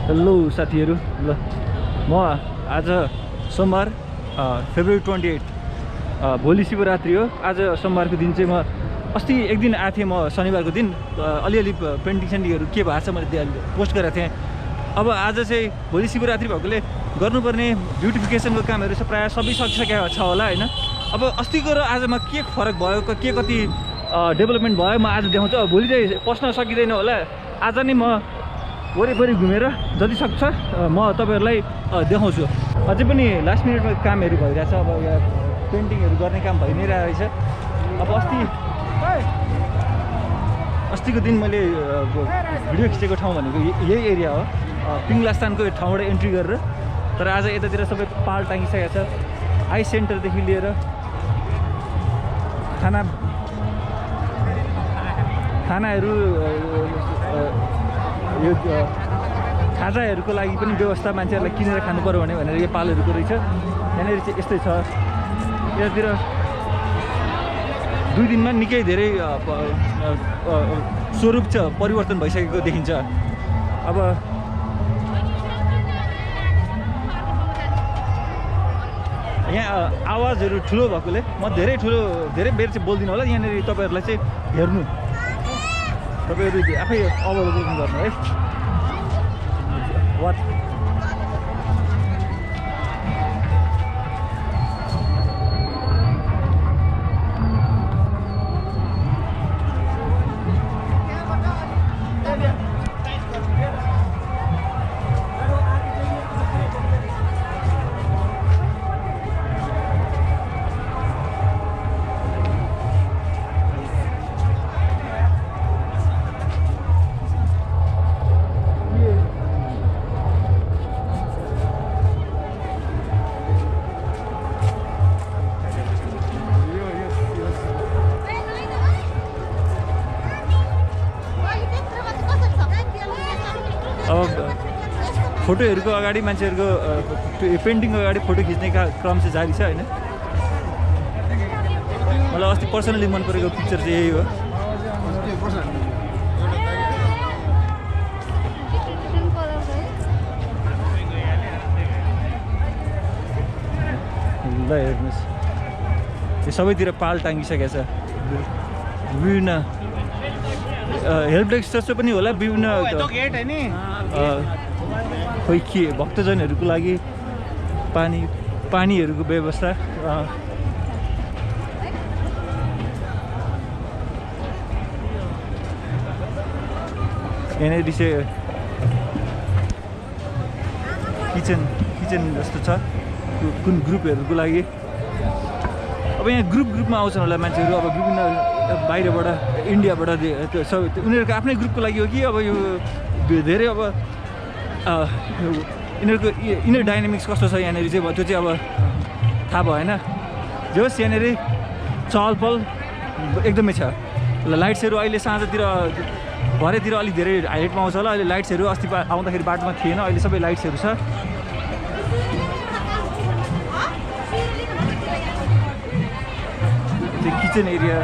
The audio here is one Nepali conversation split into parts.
हेलो साथीहरू, ल म आज सोमबार फेब्रुअरी 28 भोलि शिवरात्रि हो। आज सोमबारको दिन चाहिँ म अस्ति एक दिन आएको थिएँ। म शनिबारको दिन अलिअलि पेन्टिङ सेन्टिङहरू के भएको छ मैले पोस्ट गरेको थिएँ। अब आज चाहिँ भोलि शिवरात्रि भएकोले गर्नुपर्ने ब्युटिफिकेसनको कामहरू चाहिँ प्रायः सबै सकिसकेको छ होला होइन। अब अस्तिको र आजमा के फरक भयो, के कति डेभलपमेन्ट भयो म आज देखाउँछु। अब भोलि चाहिँ पस्न सकिँदैन होला। आज नै म वरिपरि घुमेर जति सक्छ म तपाईँहरूलाई देखाउँछु। अझै पनि लास्ट मिनटमा कामहरू भइरहेछ। अब यहाँ पेन्टिङहरू गर्ने काम भइ नै रहेछ। अब अस्तिको दिन मैले भिडियो खिचेको ठाउँ भनेको यही एरिया हो, पिङलास्तानको ठाउँबाट एन्ट्री गरेर। तर आज यतातिर सबै पाल टाँगिसकेको छ। आई सेन्टरदेखि लिएर खानाहरू यो खाजाहरूको लागि पनि व्यवस्था मान्छेहरूलाई किनेर खानु पऱ्यो भनेर यो पालहरूको रहेछ। यहाँनिर चाहिँ यस्तै छ। यतातिर 2 दिनमा निकै धेरै स्वरूप छ परिवर्तन भइसकेको देखिन्छ। अब यहाँ आवाजहरू ठुलो भएकोले म धेरै बेर चाहिँ बोल्दिनँ होला। यहाँनिर तपाईँहरूलाई चाहिँ हेर्नु, तपाईँहरू आफै अवलोकन गर्नु है। वाट फोटोहरूको अगाडि मान्छेहरूको पेन्टिङको अगाडि फोटो खिच्ने क्रम चाहिँ जारी छ होइन। मलाई अस्ति पर्सनली मन परेको पिक्चर चाहिँ यही हो। ल हेर्नुहोस्, यो सबैतिर पाल टाँगिसकेको छ। विभिन्न हेल्प डेस्क जस्तो पनि होला। विभिन्न खोइ के भक्तजनहरूको लागि पानीहरूको व्यवस्था। यहाँनिर चाहिँ किचन जस्तो छ कुन ग्रुपहरूको लागि। अब यहाँ ग्रुपमा आउँछन् होला मान्छेहरू। अब विभिन्न बाहिरबाट इन्डियाबाट उनीहरूको आफ्नै ग्रुपको लागि हो कि अब यो धेरै अब यिनीहरूको इनर डाइनामिक्स कस्तो छ यहाँनिर चाहिँ त्यो चाहिँ अब थाहा भएन। जे होस् यहाँनिर चहलपहल एकदमै छ। ल लाइट्सहरू अहिले साँझतिर भरेतिर अलिक धेरै हाइलाइटमा आउँछ होला। अहिले लाइट्सहरू अस्ति आउँदाखेरि बाटोमा थिएन, अहिले सबै लाइट्सहरू छ। त्यो किचन एरिया,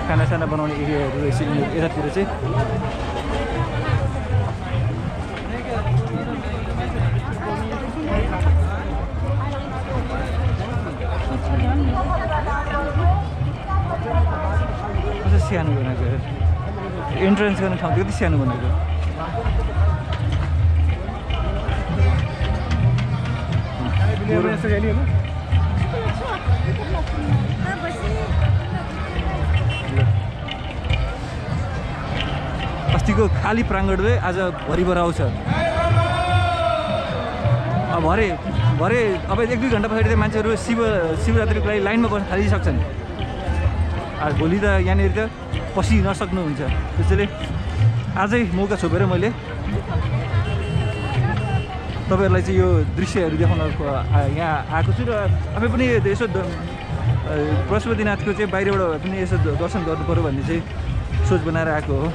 खानासाना बनाउने एरियाहरू रहेछ यतातिर चाहिँ। कस्तो सानो बनाएको, इन्ट्रेन्स गर्ने ठाउँ कति सानो बनाएको। अस्तिको खाली प्राङ्गणले आज भरिभर आउँछ। भरे अब 1-2 घन्टा पछाडि चाहिँ मान्छेहरू शिवरात्रिको लागि लाइनमा बस्न थालिसक्छन्। भोलि त यहाँनिर त पसि नसक्नुहुन्छ। त्यसैले आजै मौका छोपेर मैले तपाईँहरूलाई चाहिँ यो दृश्यहरू देखाउन यहाँ आएको छु। र आफै पनि यसो पशुपतिनाथको चाहिँ बाहिरबाट पनि यसो दर्शन गर्नु पऱ्यो भन्ने चाहिँ सोच बनाएर आएको हो।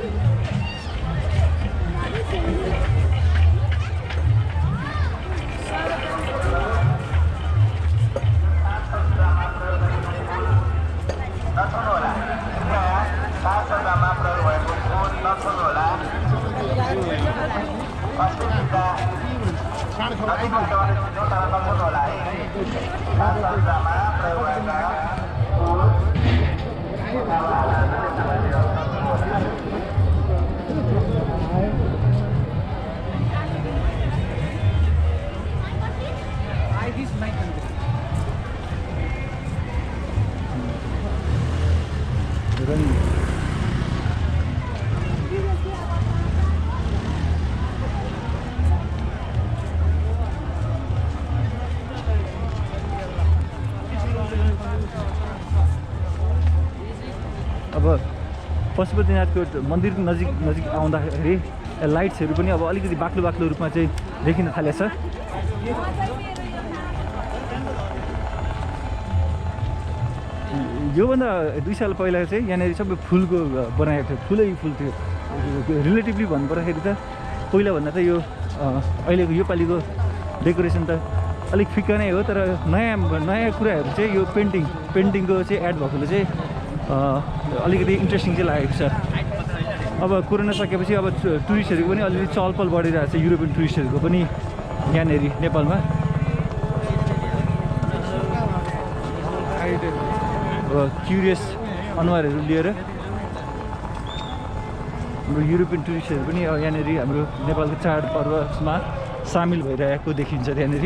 अब पशुपतिनाथको मन्दिर नजिक आउँदाखेरि लाइट्सहरू पनि अब अलिकति बाक्लो रूपमा चाहिँ देखिन थालेछ। योभन्दा 2 साल पहिला चाहिँ यहाँनिर सबै फुलको बनाएको थियो, फुल थियो। रिलेटिभली भन्नुपर्दाखेरि त पहिलाभन्दा त यो अहिलेको योपालिको डेकोरेसन त अलिक फिक्का नै हो, तर नयाँ कुराहरू चाहिँ यो पेन्टिङको चाहिँ एड भएकोले चाहिँ अलिकति इन्ट्रेस्टिङ चाहिँ लागेको छ। अब कोरोना सकेपछि अब टुरिस्टहरूको पनि अलिअलि चहलपहल बढिरहेको छ, युरोपियन टुरिस्टहरूको पनि यहाँनिर नेपालमा। अब क्युरियस अनुहारहरू लिएर हाम्रो युरोपियन टुरिस्टहरू पनि यहाँनिर हाम्रो नेपालको चाडपर्वमा सामेल भइरहेको देखिन्छ त्यहाँनिर।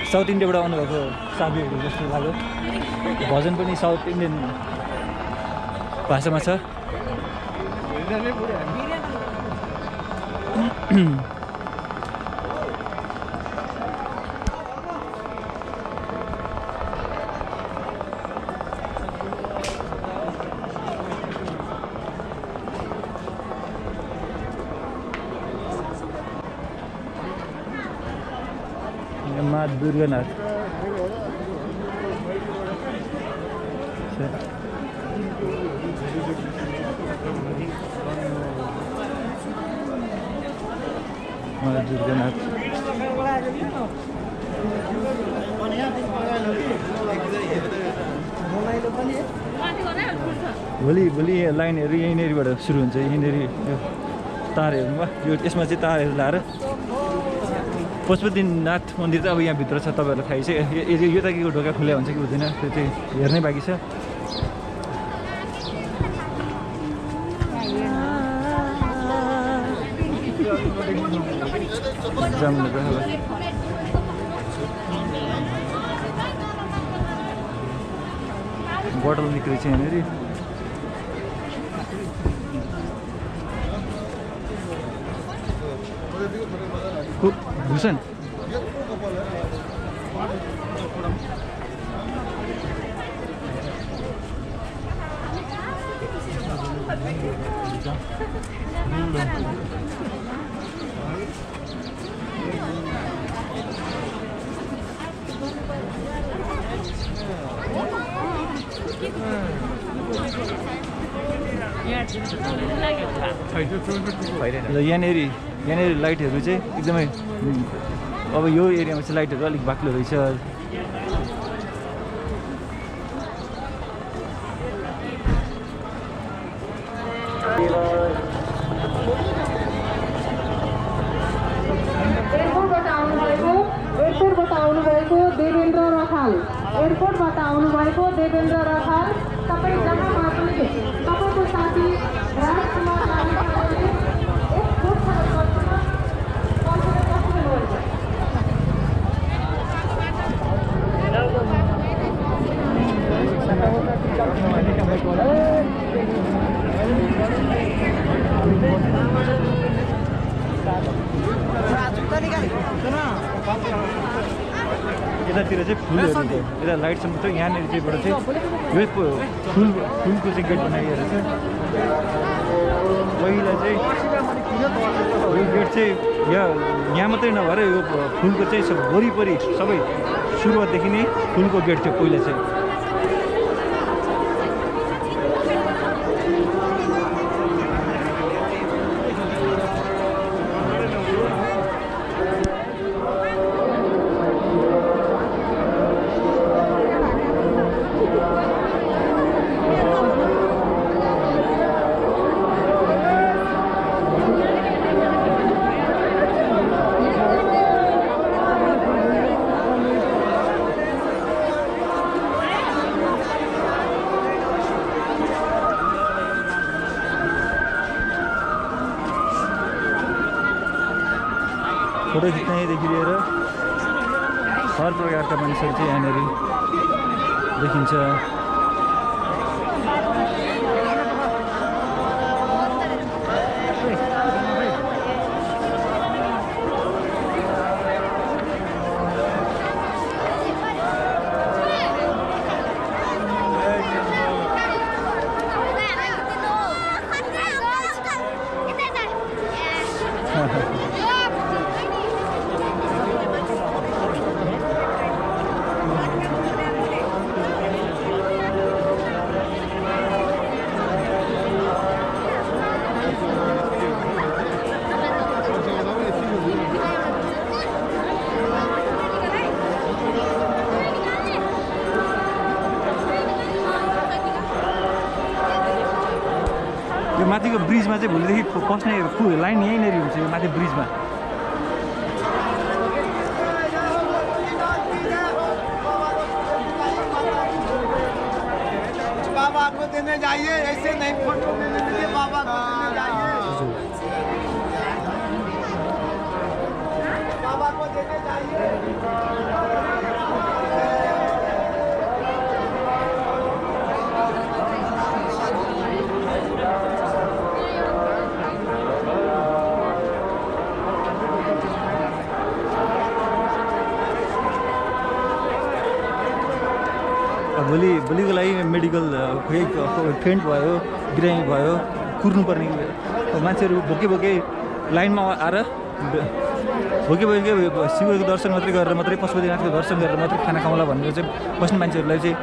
साउथ इन्डियाबाट आउनुभएको साथीहरू जस्तो लाग्यो। भजन पनि साउथ इन्डियन भाषामा छ। माँ दुर्गानाथ माँ दुर्गानाथ भोलि लाइनहरू यहीँनिरबाट सुरु हुन्छ। यहीँनिर तारहरूमा यसमा चाहिँ तारहरू लाएर पशुपतिनाथ मन्दिर चाहिँ अब यहाँभित्र छ। तपाईँहरूलाई थाहै छ। यो ताकि ढोका खुल्ला हुन्छ कि हुँदैन त्यो चाहिँ हेर्नै बाँकी छ। बोतल निक्लेछ यहाँनिर। भूषण यहाँनिर लाइटहरू चाहिँ एकदमै अब यो एरियामा चाहिँ लाइटहरू अलिक बाक्लो रहेछ। एयरपोर्टबाट आउनुभएको देवेन्द्र रखाल, एयरपोर्टबाट आउनुभएको देवेन्द्र रखाल, तपाईँ जहाँमा पनि तपाईँको साथी राजकुमार यतातिर चाहिँ फुलहरू यता लाइटसम्म छ। यहाँनिर चाहिँबाट चाहिँ यो फुलको चाहिँ गेट बनाइएको छ। पहिला चाहिँ यो गेट चाहिँ यहाँ मात्रै नभएर यो फुलको चाहिँ वरिपरि सबै सुरुवातदेखि नै फुलको गेट थियो पहिला चाहिँ। फोटो खिच्नैदेखि लिएर हर प्रकारका मानिसहरू चाहिँ यहाँनिर देखिन्छ। यो माथिको ब्रिजमा चाहिँ भोलिदेखि पस्ने लाइन यहीँनिर हुन्छ यो माथि ब्रिजमा। बाबा को देने जाइए, ऐसे नहीं फोटो लेने दीजिए, बाबा को देने जाइए, बाबा को देने जाइए। भोलिको लागि मेडिकल फेन्ट भयो, बिरामी भयो, कुर्नुपर्ने मान्छेहरू भोके लाइनमा आएर भोके शिवको दर्शन मात्रै गरेर मात्रै पशुपतिनाथको दर्शन गरेर मात्रै खाना खाउँला भनेर चाहिँ बस्ने मान्छेहरूलाई चाहिँ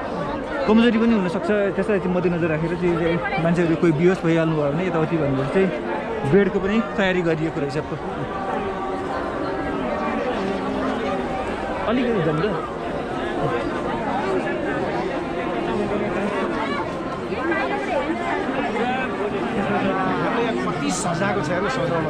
कमजोरी पनि हुनसक्छ। त्यसलाई चाहिँ मध्यनजर राखेर चाहिँ मान्छेहरू कोही बिहोस भइहाल्नु भयो भने यताउति भनेर चाहिँ बेडको पनि तयारी गरिएको रहेछ। अलिकति जान्छ सजाको छैन सजाउन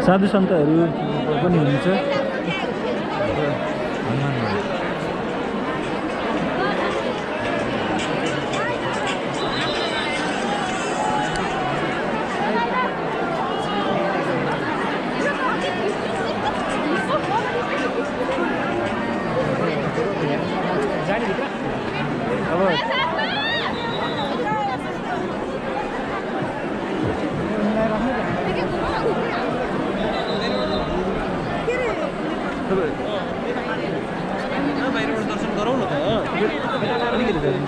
साधु सन्तहरू पनि हुनुहुन्छ। बाहिरबाट दर्शन गरौँ न त अलिकति जानु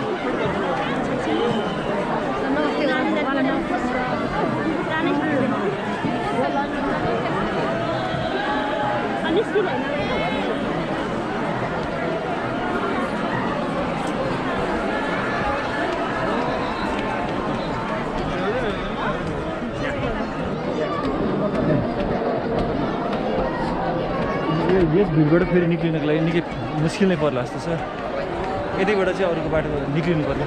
यस भिडबाट फेरि निक्लिनको लागि निकै मुस्किल नै पर्ला जस्तो छ यतैबाट चाहिँ अरूको बाटो निक्लिनु पर्ला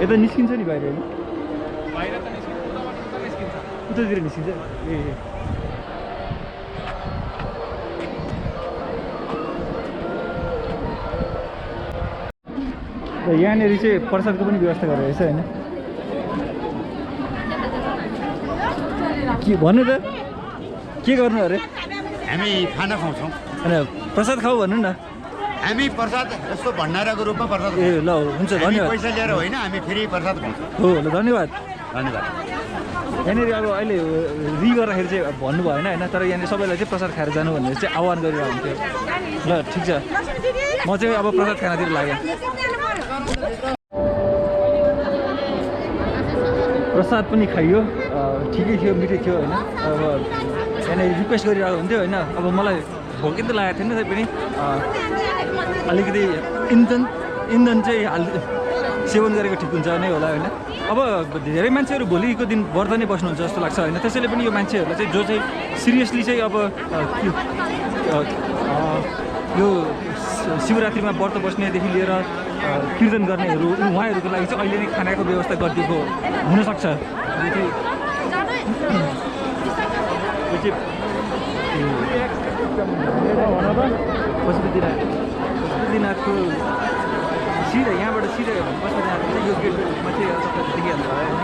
यता निस्किन्छ नि बाहिर होइन उतातिर निस्किन्छ ए यहाँनिर चाहिँ प्रसादको पनि व्यवस्था गरेर रहेछ होइन के भन्नु त के गर्नु अरे हामी खाना खाउँछौँ होइन प्रसाद खाऊ भन्नु न हामी प्रसाद यस्तो भण्डाराको रूपमा प्रसाद ए ल हुन्छ हामी धन्यवाद पैसा लिएर होइन हामी फेरि प्रसाद खाउँछौँ हो ल धन्यवाद धन्यवाद यहाँनिर अब अहिले गर्दाखेरि चाहिँ भन्नुभयो होइन तर यहाँनिर सबैलाई चाहिँ प्रसाद खाएर जानु भनेर चाहिँ आह्वान गरिरहेको हुन्थ्यो ल ठिक छ म चाहिँ अब प्रसाद खानातिर लागेँ प्रसाद पनि खाइयो ठिकै थियो मिठै थियो होइन अब यहाँनिर रिक्वेस्ट गरिरहेको हुन्थ्यो होइन अब मलाई भोकै त लागेको थिएन तैपनि अलिकति इन्धन चाहिँ सेवन गरेको ठिक हुन्छ नै होला होइन अब धेरै मान्छेहरू भोलिको दिन व्रत नै बस्नुहुन्छ जस्तो लाग्छ होइन त्यसैले पनि यो मान्छेहरूलाई चाहिँ जो चाहिँ सिरियसली चाहिँ अब यो शिवरात्रिमा व्रत बस्नेदेखि लिएर कीर्तन गर्नेहरू उहाँहरूको लागि चाहिँ अहिले नै खानाको व्यवस्था गरिदिएको हुनसक्छ पशुपतिनाथको सिधै यहाँबाट सिधै पशुपतिनाथ चाहिँ यो गेटमा चाहिँ देखिहाल्नु भयो होइन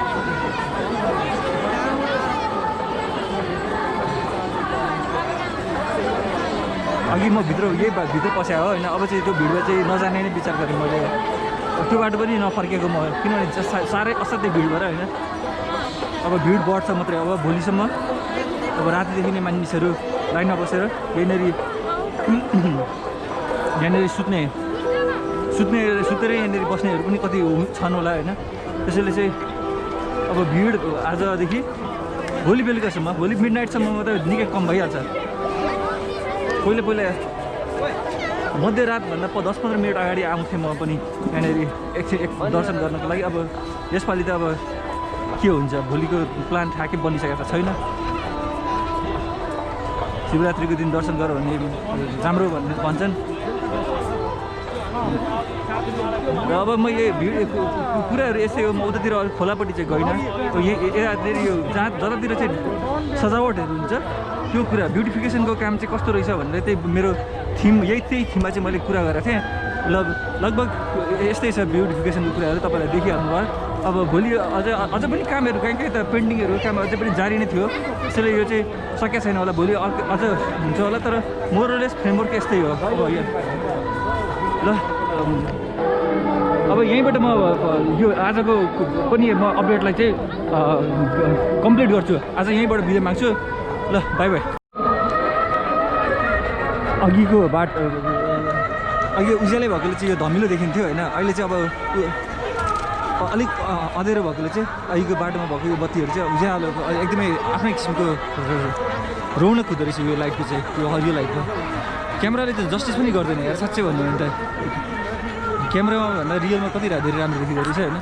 अघि म भित्र पस्या हो होइन अब चाहिँ त्यो भिडमा चाहिँ नजाने नै विचार गरेँ मैले त्यो बाटो पनि नफर्केको म किनभने साह्रै असाध्यै भिड भएर होइन अब भिड बढ्छ मात्रै अब भोलिसम्म अब रातिदेखि नै मानिसहरू लाइनमा बसेर यहाँनिर सुतेरै यहाँनिर बस्नेहरू पनि कति छन् होला होइन त्यसैले चाहिँ अब भिड आजदेखि भोलि बेलुकासम्म भोलि मिड नाइटसम्ममा त निकै कम भइहाल्छ पहिला मध्यरातभन्दा 10-15 मिनट अगाडि आउँथेँ म पनि यहाँनिर एक दर्शन गर्नको लागि अब यसपालि त अब के हुन्छ भोलिको प्लान ठ्याक्कै बनिसकेको त छैन शिवरात्रिको दिन दर्शन गर भन्ने राम्रो भन्छन् र अब म यो कुराहरू यसै हो म उतातिर खोलापट्टि चाहिँ गइनँ यतातिर यो जतातिर चाहिँ सजावटहरू हुन्छ त्यो कुरा ब्युटिफिकेसनको काम चाहिँ कस्तो रहेछ भनेर त्यही मेरो त्यही थिममा चाहिँ मैले कुरा गरेको थिएँ लगभग यस्तै छ ब्युटिफिकेसनको कुराहरू तपाईँलाई देखिहाल्नु भयो अब भोलि अझ पनि कामहरू कहीँ त पेन्टिङहरू काम अझै पनि जारी नै थियो त्यसैले यो चाहिँ सकेको छैन होला भोलि अझ हुन्छ होला तर मोरलेस फ्रेमवर्क यस्तै हो अब ल अब यहीँबाट म यो आजको पनि म अपडेटलाई चाहिँ कम्प्लिट गर्छु आज यहीँबाट बिदा माग्छु ल बाई बाई अघिको अघि उज्यालै भएकोले चाहिँ यो धमिलो देखिन्थ्यो होइन अहिले चाहिँ अब अलिक अँधेरो भएकोले चाहिँ अघिको बाटोमा भएको यो बत्तीहरू चाहिँ उज्यालो एकदमै आफ्नै किसिमको रौनक हुँदो रहेछ यो लाइटको चाहिँ यो हरियो लाइटको क्यामेराले त जस्टिस पनि गर्दैन यार साँच्चै भन्नु भने त क्यामेरामा भन्दा रियलमा कति धेरै राम्रो देखिँदो रहेछ होइन